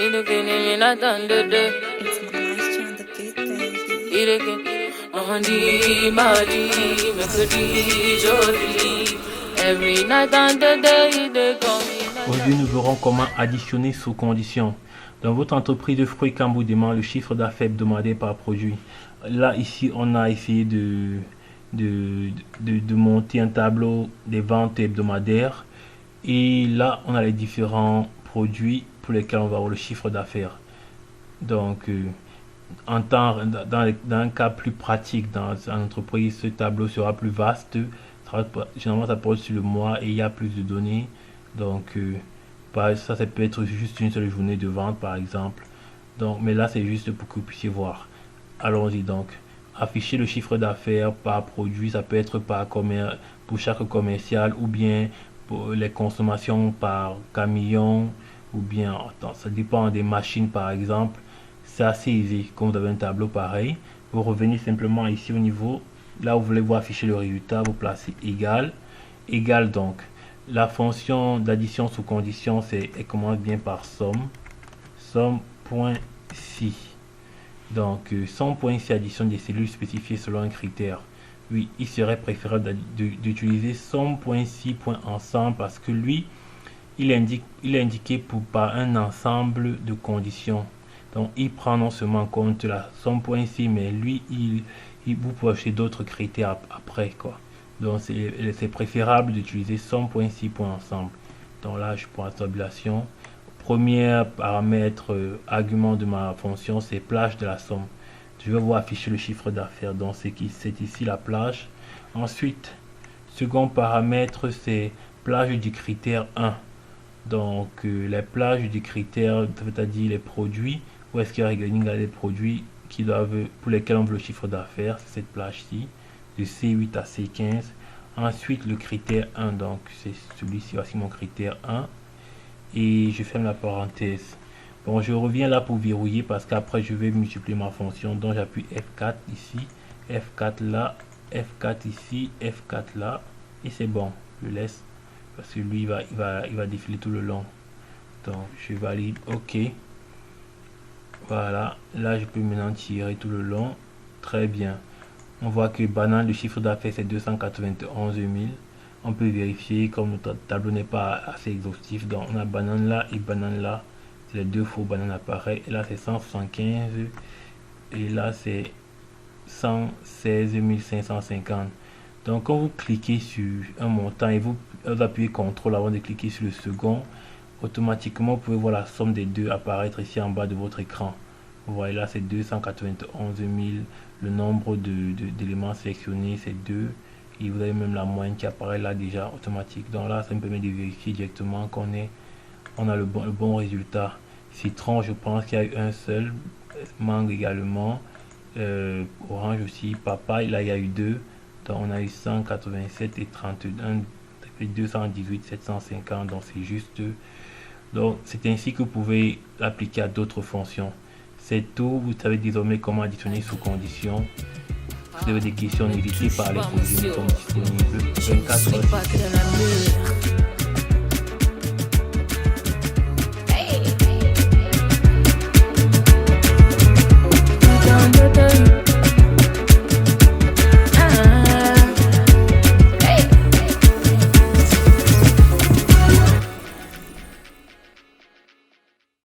It's moisture on the beat, baby. Aujourd'hui, nous verrons comment additionner sous condition. Dans votre entreprise de fruits quand vous demandez le chiffre d'affaires hebdomadaire par produit. Là, ici, on a essayé de monter un tableau des ventes hebdomadaires. Et là, on a les différents produits pour lesquels on va avoir le chiffre d'affaires. Donc, dans un cas plus pratique, dans une entreprise, ce tableau sera plus vaste. Généralement, ça porte sur le mois et il y a plus de données. Donc, ça peut être juste une seule journée de vente, par exemple. Donc, mais là, c'est juste pour que vous puissiez voir. Allons-y donc. Afficher le chiffre d'affaires par produit, ça peut être pour chaque commercial ou bien pour les consommations par camion ou bien, ça dépend des machines par exemple. C'est assez easy. Quand vous avez un tableau pareil, vous revenez simplement ici au niveau, là où vous voulez voir afficher le résultat, vous placez égal. Égal donc. La fonction d'addition sous condition, elle commence bien par somme. Somme.si. Donc, somme.si additionne des cellules spécifiées selon un critère. Oui, il serait préférable d'utiliser somme.si.ensemble parce que lui, il est indiqué par un ensemble de conditions. Donc, il prend non seulement en compte la somme.si, mais lui, vous pouvez acheter d'autres critères après, quoi. Donc, c'est préférable d'utiliser somme.si.ensemble. Donc là, je prends la tabulation. Premier paramètre, argument de ma fonction, c'est plage de la somme. Je vais vous afficher le chiffre d'affaires. Donc, c'est ici la plage. Ensuite, second paramètre, c'est plage du critère 1. Donc, les plages du critère, c'est-à-dire les produits, où est-ce qu'il y a les produits pour lesquels on veut le chiffre d'affaires, c'est cette plage-ci, de C8 à C15. Ensuite, le critère 1, donc c'est celui-ci, voici mon critère 1. Et je ferme la parenthèse. Bon, je reviens là pour verrouiller parce qu'après, je vais multiplier ma fonction. Donc, j'appuie F4 ici, F4 là, F4 ici, F4 là. Et c'est bon, je laisse. Parce que lui, il va défiler tout le long. Donc, je valide OK. Voilà. Là, je peux maintenant tirer tout le long. Très bien. On voit que banane, le chiffre d'affaires, c'est 291 000. On peut vérifier comme notre tableau n'est pas assez exhaustif. Donc, on a banane là et banane là. C'est les deux faux bananes apparaissent. Et là, c'est 175. Et là, c'est 116 550. Donc, quand vous cliquez sur un montant et vous appuyez CTRL avant de cliquer sur le second, automatiquement, vous pouvez voir la somme des deux apparaître ici en bas de votre écran. Vous voyez là, c'est 291 000. Le nombre d'éléments sélectionnés, c'est 2. Et vous avez même la moyenne qui apparaît là déjà automatique. Donc là, ça me permet de vérifier directement on a le bon résultat. Citron, je pense qu'il y a eu un seul. Mangue également. Orange aussi. Papaye, là, il y a eu 2. Donc on a eu 187 et 31. 218, 750. Donc c'est juste. Donc c'est ainsi que vous pouvez l'appliquer à d'autres fonctions. C'est tout. Vous savez désormais comment additionner sous condition. Si vous avez des questions, n'hésitez pas à les poser. Nous sommes disponibles 24 heures.